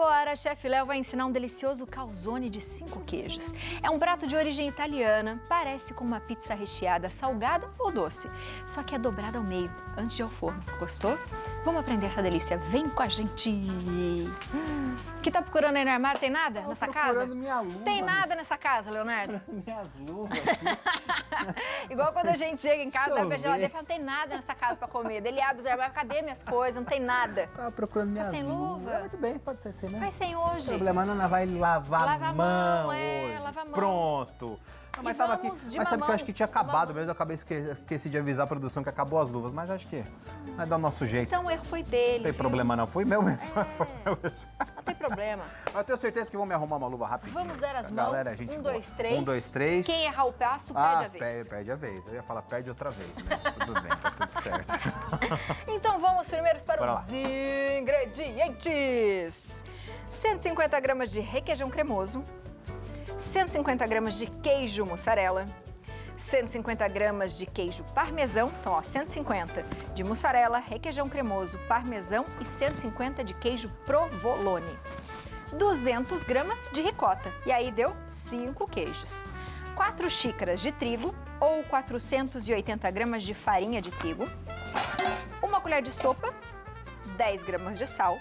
Agora, a chefe Léo vai ensinar um delicioso calzone de 5 queijos. É um prato de origem italiana, parece com uma pizza recheada salgada ou doce, só que é dobrada ao meio, antes de ir ao forno. Gostou? Vamos aprender essa delícia. Vem com a gente! Que tá procurando aí no armário? Tem nada nessa casa? Minha luva. Tem nada nessa casa, Leonardo? Minhas luvas. Igual quando a gente chega em casa, Deixa dá eu pra geladeira e ver. fala, não tem nada nessa casa pra comer. Daí ele abre os armários, cadê minhas coisas? Não tem nada. Tava procurando minhas sem luvas. luva? Muito bem, pode ser assim, né? Vai sem O hoje. problema não vai lavar Lava a a mão mão, hoje. lava a mão. Pronto. Não, mas tava aqui. vamos de Mas sabe que eu acho que tinha mamão. acabado mesmo, eu acabei esqueci de avisar a produção que acabou as luvas, mas acho que vai dar o nosso jeito. Então o erro foi dele. Não tem problema não, foi meu mesmo. Foi meu mesmo. Não tem problema. Eu tenho certeza que vão me arrumar uma luva rapidinho. Vamos dar as Galera, mãos. gente 1, boa. 2, 3. 1, 2, 3. Quem errar o passo, perde a vez. Perde a vez. Eu ia falar perde outra vez, mas tudo bem, tá tudo certo. Então vamos primeiro para Bora os ingredientes. 150 gramas de requeijão cremoso, 150 gramas de queijo mussarela, 150 gramas de queijo parmesão, então ó, 150 de mussarela, requeijão cremoso, parmesão e 150 de queijo provolone. 200 gramas de ricota, e aí deu 5 queijos. 4 xícaras de trigo ou 480 gramas de farinha de trigo, 1 colher de sopa, 10 gramas de sal,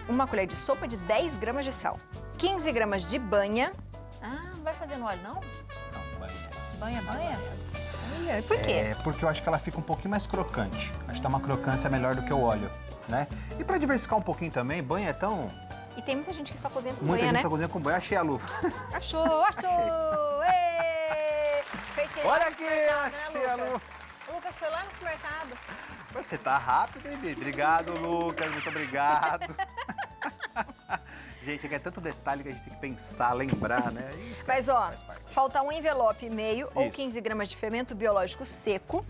1 colher de sopa de 10 gramas de sal, 15 gramas de banha. Ah, não vai fazer no óleo, não? Não, banha. Banha? Olha, por quê? É porque eu acho que ela fica um pouquinho mais crocante. Acho que dá uma crocância melhor do que o óleo, né? E pra diversificar um pouquinho também, banha é tão... E tem muita gente que só cozinha com Muita banha, gente né? só cozinha com banha. Achei a luva. Achou! Ê! Fez cereal Olha no aqui, supermercado, achei né, a Lucas? luva. O Lucas foi lá no supermercado. Você tá rápido, hein, Bibi? Obrigado, Lucas. Muito obrigado. Gente, é tanto detalhe que a gente tem que pensar, lembrar, né? Isso, Mas, ó, faz parte. falta 1 envelope e meio ou Isso. 15 gramas de fermento biológico seco,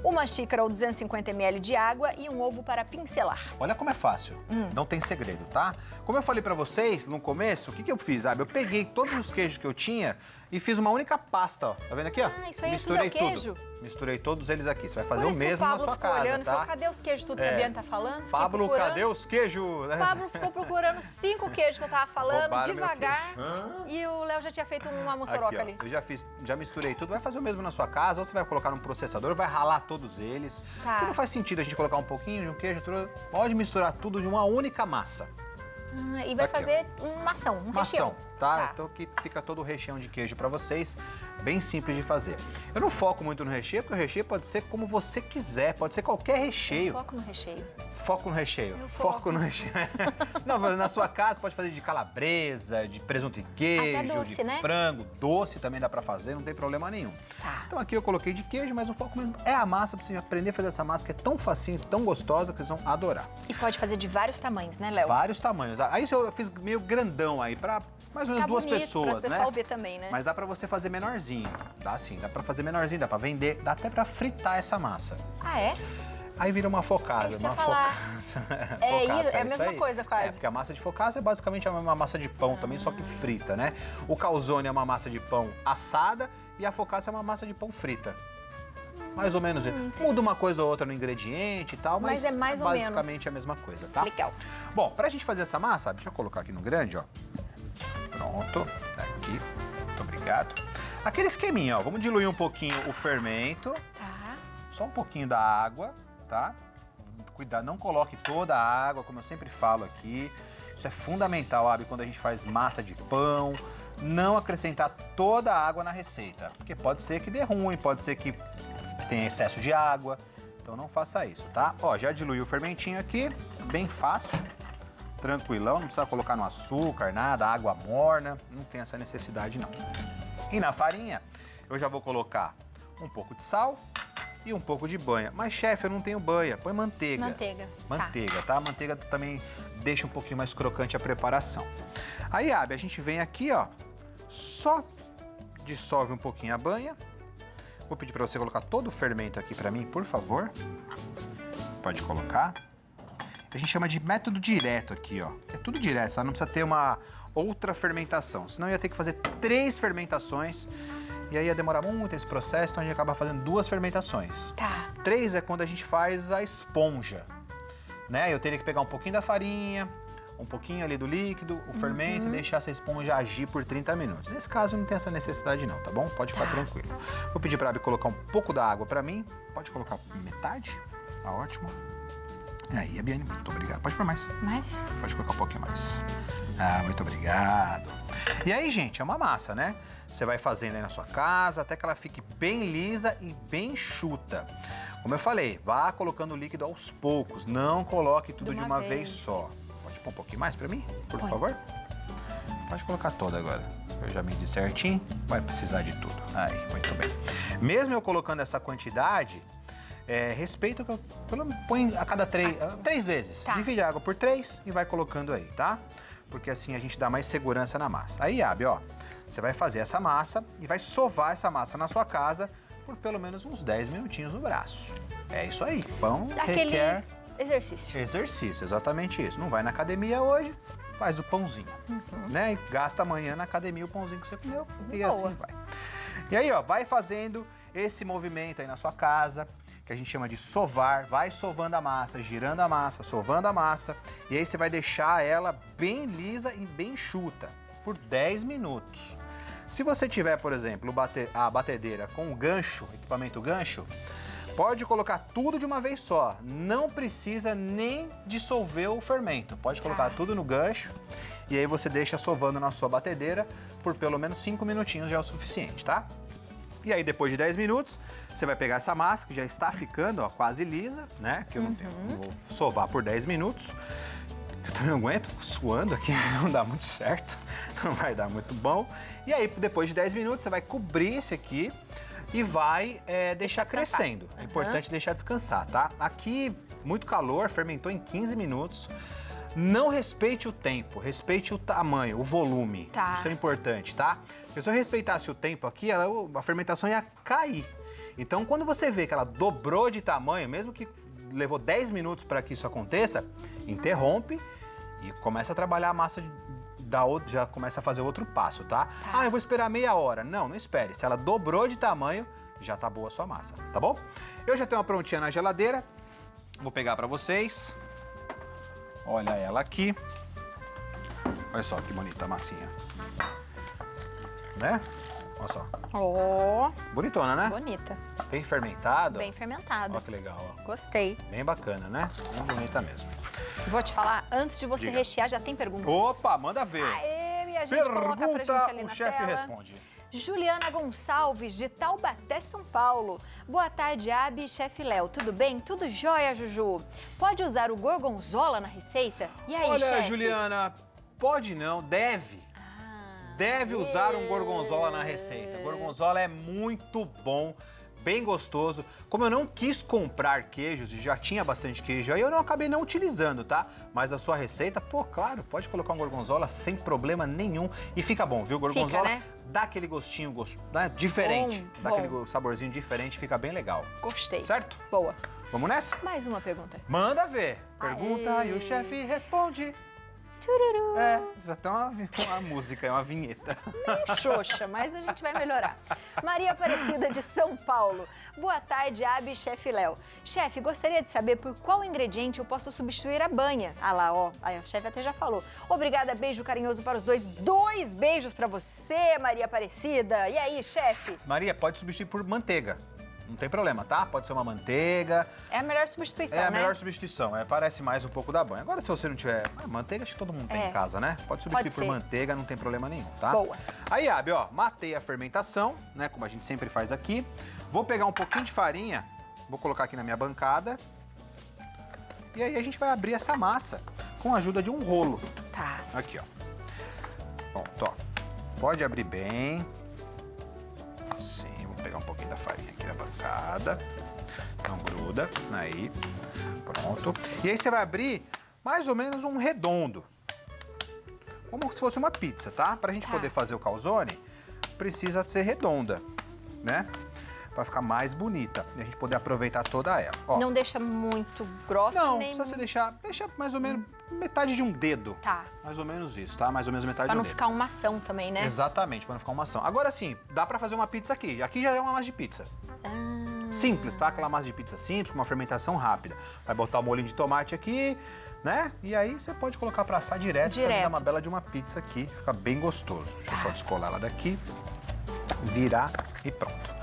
1 xícara ou 250 ml de água e um ovo para pincelar. Olha como é fácil, não tem segredo, tá? Como eu falei pra vocês no começo, o que eu fiz, sabe? Eu peguei todos os queijos que eu tinha e fiz uma única pasta, ó. Tá vendo aqui, ó? Ah, isso aí Misturei é tudo queijo? Misturei todos eles aqui. Você vai fazer Por o isso que mesmo o na Pablo sua ficou casa, olhando e tá? falou, cadê os queijos tudo que a É. Biana tá falando? Fiquei Pablo, procurando. cadê os queijos? O Pablo ficou procurando 5 queijos que eu tava falando, Roubaram meu devagar. E o Léo já tinha feito uma moçoroca Aqui, ó, ali. eu já misturei tudo. Vai fazer o mesmo na sua casa, ou você vai colocar num processador, vai ralar todos eles. Tá. Porque não faz sentido a gente colocar um pouquinho de um queijo, pode misturar tudo de uma única massa. E vai Aqui, fazer uma ação, um recheio. Mação, tá? Então aqui fica todo o recheio de queijo pra vocês, bem simples de fazer. Eu não foco muito no recheio, porque o recheio pode ser como você quiser, pode ser qualquer recheio. Foco no recheio. Foco no recheio. Eu Foco foco. no recheio. Não, mas na sua casa pode fazer de calabresa, de presunto e queijo, Até doce, de né? frango, doce também dá pra fazer, não tem problema nenhum. Tá. Então aqui eu coloquei de queijo, mas o foco mesmo é a massa, pra você aprender a fazer essa massa que é tão facinho, tão gostosa, que vocês vão adorar. E pode fazer de vários tamanhos, né, Léo? Vários tamanhos. Aí eu fiz meio grandão aí, pra mais ou menos Fica duas bonito pessoas, pra o né? pessoal ver também, né? Mas dá pra você fazer menorzinho. Dá sim, dá pra fazer menorzinho, dá pra vender, dá até pra fritar essa massa. Ah, é? Aí vira uma focaccia. É isso que eu uma ia falar. focaccia. É Focaccia, isso, é a isso mesma aí. coisa quase. É, porque a massa de focaccia é basicamente uma massa de pão também, só que frita, né? O calzone é uma massa de pão assada e a focaccia é uma massa de pão frita. Mais ou menos isso. Muda uma coisa ou outra no ingrediente e tal, mas é mais ou menos. basicamente a mesma coisa, tá? Legal. Bom, pra gente fazer essa massa, deixa eu colocar aqui no grande, ó. Pronto, tá aqui. Muito obrigado. Aquele esqueminha, ó. Vamos diluir um pouquinho o fermento, Tá. só um pouquinho da água, tá? Cuidado, não coloque toda a água, como eu sempre falo aqui. Isso é fundamental, Abi, quando a gente faz massa de pão, não acrescentar toda a água na receita, porque pode ser que dê ruim, pode ser que tenha excesso de água, então não faça isso, tá? Ó, já diluí o fermentinho aqui, bem fácil, tranquilão, não precisa colocar no açúcar, nada, água morna, não tem essa necessidade não. E na farinha, eu já vou colocar um pouco de sal e um pouco de banha. Mas, chefe, eu não tenho banha, põe manteiga. Manteiga. Manteiga, tá? A manteiga também deixa um pouquinho mais crocante a preparação. Aí, Abi, a gente vem aqui, ó, só dissolve um pouquinho a banha. Vou pedir para você colocar todo o fermento aqui para mim, por favor. Pode colocar. A gente chama de método direto aqui, ó. É tudo direto, tá? Não precisa ter uma outra fermentação. Senão ia ter que fazer 3 fermentações e aí ia demorar muito esse processo, então a gente acaba fazendo 2 fermentações. Tá. 3 é quando a gente faz a esponja, né? Eu teria que pegar um pouquinho da farinha, um pouquinho ali do líquido, o fermento e deixar essa esponja agir por 30 minutos. Nesse caso não tem essa necessidade não, tá bom? Pode ficar tranquilo. Vou pedir pra Abby colocar um pouco da água pra mim. Pode colocar metade? Tá ótimo. Aí, Abiane, muito obrigado. Pode pôr mais. Mais? Pode colocar um pouquinho mais. Ah, muito obrigado. E aí, gente, é uma massa, né? Você vai fazendo aí na sua casa até que ela fique bem lisa e bem enxuta. Como eu falei, vá colocando o líquido aos poucos. Não coloque tudo de uma vez só. Pode pôr um pouquinho mais pra mim, por favor? Pode colocar toda agora. Eu já medi certinho. Vai precisar de tudo. Aí, muito bem. Mesmo eu colocando essa quantidade, respeita o que eu põe a cada 3 vezes. Tá. Divide a água por 3 e vai colocando aí, tá? Porque assim a gente dá mais segurança na massa. Aí, Abby, ó, você vai fazer essa massa e vai sovar essa massa na sua casa por pelo menos uns 10 minutinhos no braço. É isso aí. Pão requer exercício. exercício, exatamente isso. Não vai na academia hoje, faz o pãozinho, né? E gasta amanhã na academia o pãozinho que você comeu e assim vai. E aí, ó, vai fazendo esse movimento aí na sua casa, que a gente chama de sovar, vai sovando a massa, girando a massa, sovando a massa, e aí você vai deixar ela bem lisa e bem enxuta por 10 minutos. Se você tiver, por exemplo, a batedeira com o gancho, equipamento gancho, pode colocar tudo de uma vez só, não precisa nem dissolver o fermento, pode colocar tudo no gancho e aí você deixa sovando na sua batedeira por pelo menos 5 minutinhos já é o suficiente, tá? E aí, depois de 10 minutos, você vai pegar essa massa, que já está ficando ó, quase lisa, né? Que eu não tenho, vou sovar por 10 minutos. Eu também não aguento, suando aqui, não dá muito certo, não vai dar muito bom. E aí, depois de 10 minutos, você vai cobrir esse aqui e vai deixar crescendo. É importante deixar descansar, tá? Aqui, muito calor, fermentou em 15 minutos. Não respeite o tempo, respeite o tamanho, o volume. Tá. Isso é importante, tá? Porque se eu respeitasse o tempo aqui, a fermentação ia cair. Então, quando você vê que ela dobrou de tamanho, mesmo que levou 10 minutos para que isso aconteça, interrompe e começa a trabalhar a massa já começa a fazer outro passo, tá? Ah, eu vou esperar meia hora. Não, não espere. Se ela dobrou de tamanho, já tá boa a sua massa, tá bom? Eu já tenho uma prontinha na geladeira. Vou pegar para vocês. Olha ela aqui. Olha só que bonita a massinha. Né? Olha só. Ó, Bonitona, né? bonita. Bem fermentado. Bem fermentada. Olha que legal, ó. Gostei. Bem bacana, né? Bem bonita mesmo. Vou te falar, antes de você Diga. rechear, já tem perguntas. Opa, manda ver. Aê, minha gente, coloca pra gente ali Pergunta, na o chefe tela. responde. Juliana Gonçalves, de Taubaté, São Paulo. Boa tarde, Abby e chefe Léo. Tudo bem? Tudo jóia, Juju? Pode usar o gorgonzola na receita? E aí, Olha, chefe? Juliana, pode não, deve. Deve usar um gorgonzola na receita. Gorgonzola é muito bom, bem gostoso. Como eu não quis comprar queijos e já tinha bastante queijo, aí eu não acabei não utilizando, tá? Mas a sua receita, pô, claro, pode colocar um gorgonzola sem problema nenhum. E fica bom, viu? Gorgonzola Fica, né? dá aquele gostinho né? Diferente. Bom, Dá bom. aquele saborzinho diferente, fica bem legal. Gostei. Certo? Boa. Vamos nessa? Mais uma pergunta. Manda ver. Pergunta Aê. e o chefe responde. Tchururu. Isso até uma música, é uma vinheta. Meio xoxa, mas a gente vai melhorar. Maria Aparecida, de São Paulo. Boa tarde, Abby e chefe Léo. Chefe, gostaria de saber por qual ingrediente eu posso substituir a banha. Ah lá, ó, a chefe até já falou. Obrigada, beijo carinhoso para os dois. 2 beijos para você, Maria Aparecida. E aí, chefe? Maria, pode substituir por manteiga. Não tem problema, tá? Pode ser uma manteiga. É a melhor substituição, É a né? melhor substituição. Parece mais um pouco da banha. Agora, se você não tiver manteiga, acho que todo mundo tem em casa, né? Pode substituir por ser. manteiga, não tem problema nenhum, tá? Boa. Aí, Abby, ó, matei a fermentação, né? Como a gente sempre faz aqui. Vou pegar um pouquinho de farinha, vou colocar aqui na minha bancada. E aí a gente vai abrir essa massa com a ajuda de um rolo. Tá. Aqui, ó. Pronto, ó. Pode abrir bem. Sim, vou pegar um pouquinho da farinha aqui na bancada. Não gruda. Aí. Pronto. E aí você vai abrir mais ou menos um redondo. Como se fosse uma pizza, tá? Pra gente poder fazer o calzone, precisa ser redonda, né? Pra ficar mais bonita e a gente poder aproveitar toda ela. Ó. Não deixa muito grossa, Não, nem... precisa você deixa mais ou menos metade de um dedo. Tá. Mais ou menos isso, tá? Mais ou menos metade Pra de um não dedo. ficar uma ação também, né? Exatamente, pra não ficar uma ação. Agora sim, dá pra fazer uma pizza aqui. Aqui já é uma massa de pizza. Simples, tá? Aquela massa de pizza simples, com uma fermentação rápida. Vai botar o molhinho de tomate aqui, né? E aí você pode colocar pra assar direto. Pra dar uma bela de uma pizza aqui. Fica bem gostoso. Deixa eu só descolar ela daqui, virar e pronto.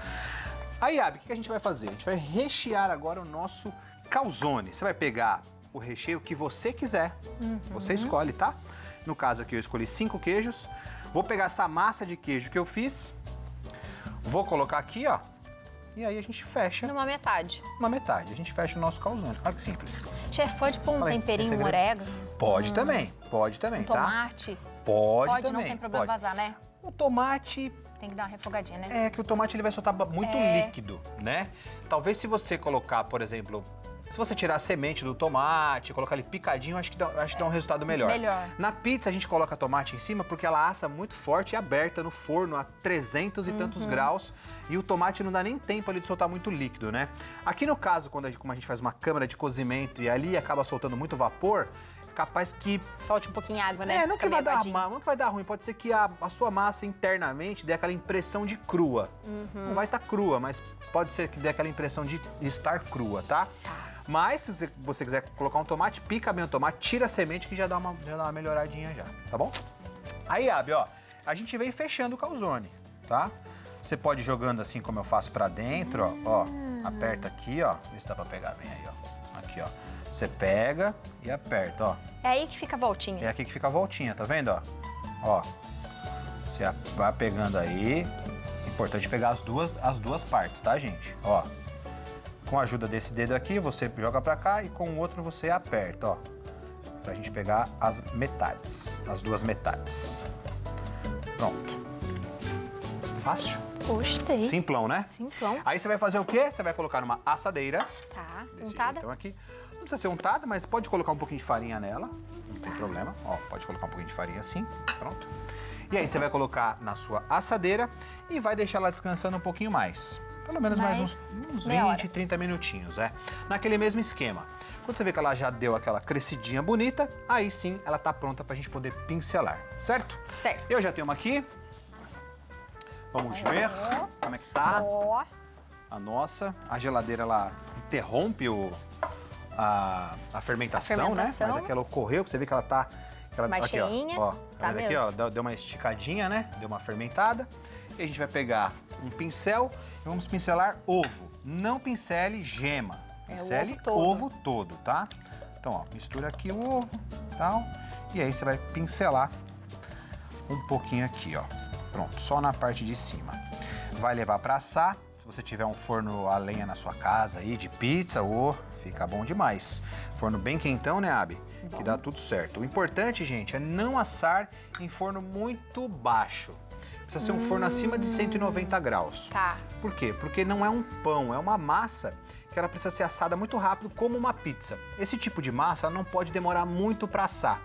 Aí, Abi, o que a gente vai fazer? A gente vai rechear agora o nosso calzone. Você vai pegar o recheio que você quiser. Você escolhe, tá? No caso aqui eu escolhi 5 queijos. Vou pegar essa massa de queijo que eu fiz. Vou colocar aqui, ó. E aí a gente fecha. Numa metade. Uma metade. A gente fecha o nosso calzone. Olha que simples. Chefe, pode pôr um Fala aí, temperinho, tem um segredo? orégano? Pode também, tá? Tomate? Pode Pode, também. não tem problema pode. vazar, né? O tomate Tem que dar uma refogadinha, né? é que o tomate ele vai soltar muito líquido, né? Talvez se você colocar, por exemplo, se você tirar a semente do tomate, colocar ele picadinho, acho que dá um resultado melhor. Melhor. Na pizza a gente coloca tomate em cima porque ela assa muito forte e aberta no forno a 300 e tantos graus e o tomate não dá nem tempo ali de soltar muito líquido, né? Aqui no caso, como a gente faz uma câmara de cozimento e ali acaba soltando muito vapor, capaz que Solte um pouquinho de água, né? não que Fica vai meio dar aguadinho. não que vai dar ruim, pode ser que a sua massa internamente dê aquela impressão de crua. Não vai estar crua, mas pode ser que dê aquela impressão de estar crua, tá? Mas se você quiser colocar um tomate, pica bem o tomate, tira a semente que já dá uma melhoradinha já, tá bom? Aí, Abi, ó, a gente vem fechando o calzone, tá? Você pode ir jogando assim como eu faço pra dentro, ó, aperta aqui, ó, vê se dá pra pegar bem aí, ó, aqui, ó. Você pega e aperta, ó. É aí que fica a voltinha. É aqui que fica a voltinha, tá vendo, ó? Ó, você vai pegando aí. Importante pegar as duas partes, tá, gente? Ó, com a ajuda desse dedo aqui, você joga pra cá e com o outro você aperta, ó. Pra gente pegar as metades, as duas metades. Pronto. Fácil? Gostei. Simplão, né? Simplão. Aí você vai fazer o quê? Você vai colocar numa assadeira. Tá. Desse Untada? jeitão aqui. Não precisa ser untada, mas pode colocar um pouquinho de farinha nela. Não tem problema. Ó, pode colocar um pouquinho de farinha assim. Pronto. E aí você vai colocar na sua assadeira e vai deixar ela descansando um pouquinho mais. Pelo menos mais uns meia 20, hora. 30 minutinhos, naquele mesmo esquema. Quando você vê que ela já deu aquela crescidinha bonita, aí sim ela tá pronta pra gente poder pincelar, certo? Certo. Eu já tenho uma aqui. Vamos ver como é que tá. Ó. A nossa, a geladeira ela interrompe a fermentação, né? fermentação. Mas aqui ela ocorreu, que você vê que ela tá... Mais aqui, cheinha, ó, tá mas aqui, ó, mesmo. deu uma esticadinha, né? Deu uma fermentada. E a gente vai pegar um pincel e vamos pincelar ovo. Não pincele gema. Pincele ovo todo. ovo todo, tá? Então, ó, mistura aqui o ovo, tal. E aí você vai pincelar um pouquinho aqui, ó. Pronto, só na parte de cima. Vai levar para assar. Se você tiver um forno a lenha na sua casa aí, de pizza, fica bom demais. Forno bem quentão, né, Abi? Que dá tudo certo. O importante, gente, é não assar em forno muito baixo. Precisa ser um forno acima de 190 graus. Tá. Por quê? Porque não é um pão, é uma massa que ela precisa ser assada muito rápido, como uma pizza. Esse tipo de massa ela não pode demorar muito para assar.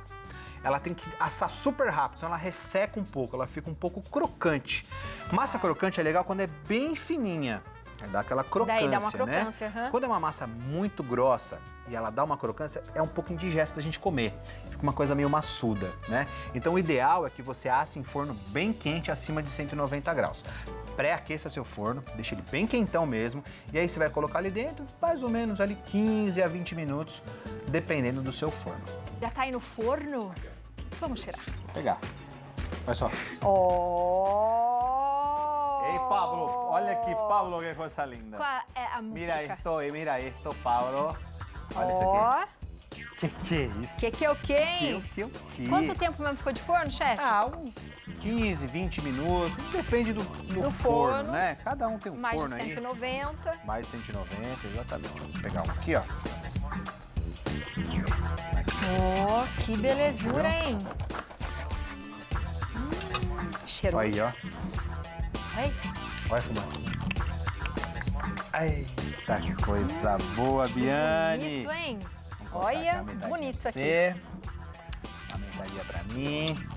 Ela tem que assar super rápido, senão ela resseca um pouco, ela fica um pouco crocante. Massa crocante é legal quando é bem fininha, dá aquela crocância, Daí dá uma crocância, né? aham. Quando é uma massa muito grossa e ela dá uma crocância, é um pouco indigesto da gente comer. Fica uma coisa meio maçuda, né? Então o ideal é que você asse em forno bem quente, acima de 190 graus. Pré-aqueça seu forno, deixa ele bem quentão mesmo, e aí você vai colocar ali dentro, mais ou menos ali 15 a 20 minutos, dependendo do seu forno. Já tá aí no forno? Vamos tirar. Vou pegar. Olha só. Ó. Ei, Pablo, olha aqui, Pablo, que coisa linda. Qual é a música? Mira esto, Pablo. Olha isso Ó. aqui. Que é isso? Que é o quê, hein? Que? Quanto tempo mesmo ficou de forno, chefe? Ah, uns 15, 20 minutos. Depende do Do forno, forno. né? Cada um tem um Mais forno de aí. 190. Mais de 190, exatamente. Vou pegar um aqui, ó. Ó, que belezura, hein? Cheiroso. Aí, ó. Ai, Olha a fumaça. Eita, que coisa boa, Biane. bonito, hein? Vou colocar aqui Olha, a metade bonito pra isso aqui. você. A metade pra mim.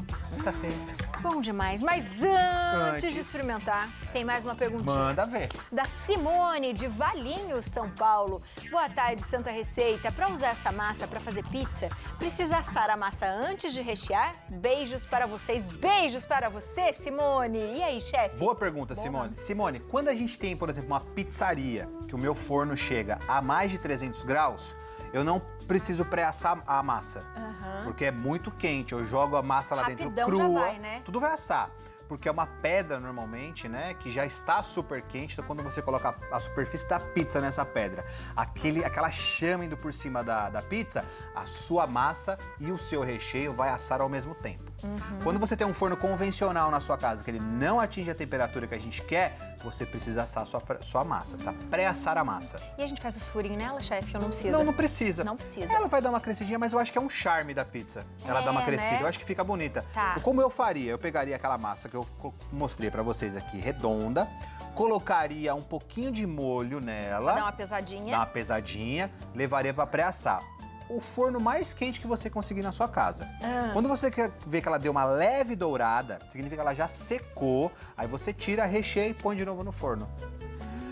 Tá feito. Bom demais. Mas antes de experimentar, tem mais uma perguntinha. Manda ver. Da Simone, de Valinhos, São Paulo. Boa tarde, Santa Receita. Para usar essa massa para fazer pizza, precisa assar a massa antes de rechear? Beijos para vocês. Beijos para você, Simone. E aí, chefe? Boa pergunta, Simone. Simone, quando a gente tem, por exemplo, uma pizzaria, que o meu forno chega a mais de 300 graus, eu não preciso pré-assar a massa. Porque é muito quente. Eu jogo a massa lá Rapidão dentro crua. já vai, né? Tudo vai assar. Porque é uma pedra normalmente, né? Que já está super quente. Então, quando você coloca a superfície da pizza nessa pedra, aquela chama indo por cima da pizza, a sua massa e o seu recheio vai assar ao mesmo tempo. Quando você tem um forno convencional na sua casa, que ele não atinge a temperatura que a gente quer, você precisa assar a sua massa, precisa pré-assar a massa. E a gente faz os furinhos nela, chefe? Ou não precisa? Não, não precisa. Não precisa. Ela vai dar uma crescidinha, mas eu acho que é um charme da pizza. Ela dá uma crescida, né? eu acho que fica bonita. Tá. Como eu faria? Eu pegaria aquela massa que eu mostrei pra vocês aqui, redonda, colocaria um pouquinho de molho nela. Dá uma pesadinha. Dá uma pesadinha, levaria pra pré-assar. O forno mais quente que você conseguir na sua casa. Quando você quer ver que ela deu uma leve dourada, significa que ela já secou, aí você tira, recheia e põe de novo no forno.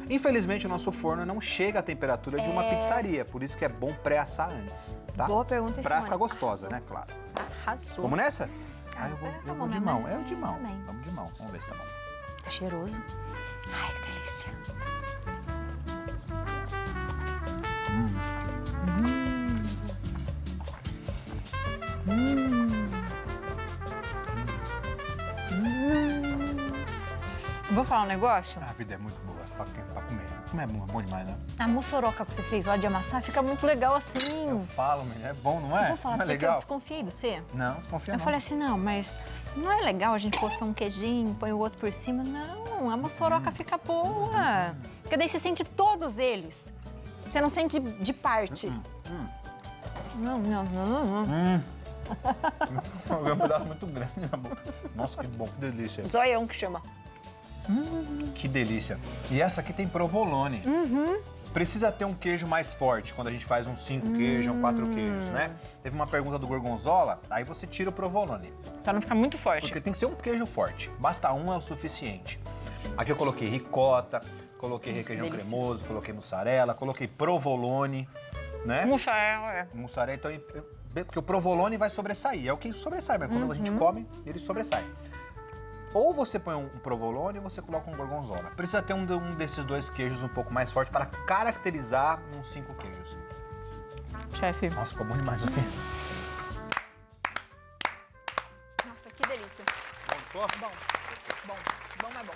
Infelizmente, o nosso forno não chega à temperatura de uma pizzaria, por isso que é bom pré-assar antes, tá? Boa pergunta, Pra Simone. ficar gostosa, Arrasou. né? Claro. Arrasou. Vamos nessa? Ah, eu tá vou bom, de minha mão. mãe. É o de mão. Também. Vamos de mão. Vamos ver se tá bom. Tá cheiroso. Ai, que delícia. Vou falar um negócio? A vida é muito boa pra comer. Comer é bom demais, né? A moçoroca que você fez lá de amassar fica muito legal assim. Eu falo, menina, é bom, não é? Eu vou falar Não pra é você que eu legal? desconfiei de você. Não, desconfia Eu não. falei assim, não, mas não é legal a gente pôr só um queijinho, põe o outro por cima. Não, a moçoroca fica boa. Porque daí você sente todos eles. Você não sente de parte. Não. É um pedaço muito grande na boca. Nossa, que bom, que delícia. Zoião que chama. Que delícia. E essa aqui tem provolone. Precisa ter um queijo mais forte quando a gente faz uns 5 queijos, 4 queijos, né? Teve uma pergunta do Gorgonzola, aí você tira o provolone. Pra não ficar muito forte. Porque tem que ser um queijo forte. Basta um é o suficiente. Aqui eu coloquei ricota, coloquei requeijão delícia. cremoso, coloquei mussarela, coloquei provolone, né? Mussarela, é. Mussarela, então, porque o provolone vai sobressair. É o que sobressai, mas quando a gente come, ele sobressai. Ou você põe um provolone ou você coloca um gorgonzola. Precisa ter um desses dois queijos um pouco mais forte para caracterizar uns 5 queijos. Chefe. Nossa, ficou bom demais, Sofia. Nossa, que delícia. Gostou? Bom, mas bom.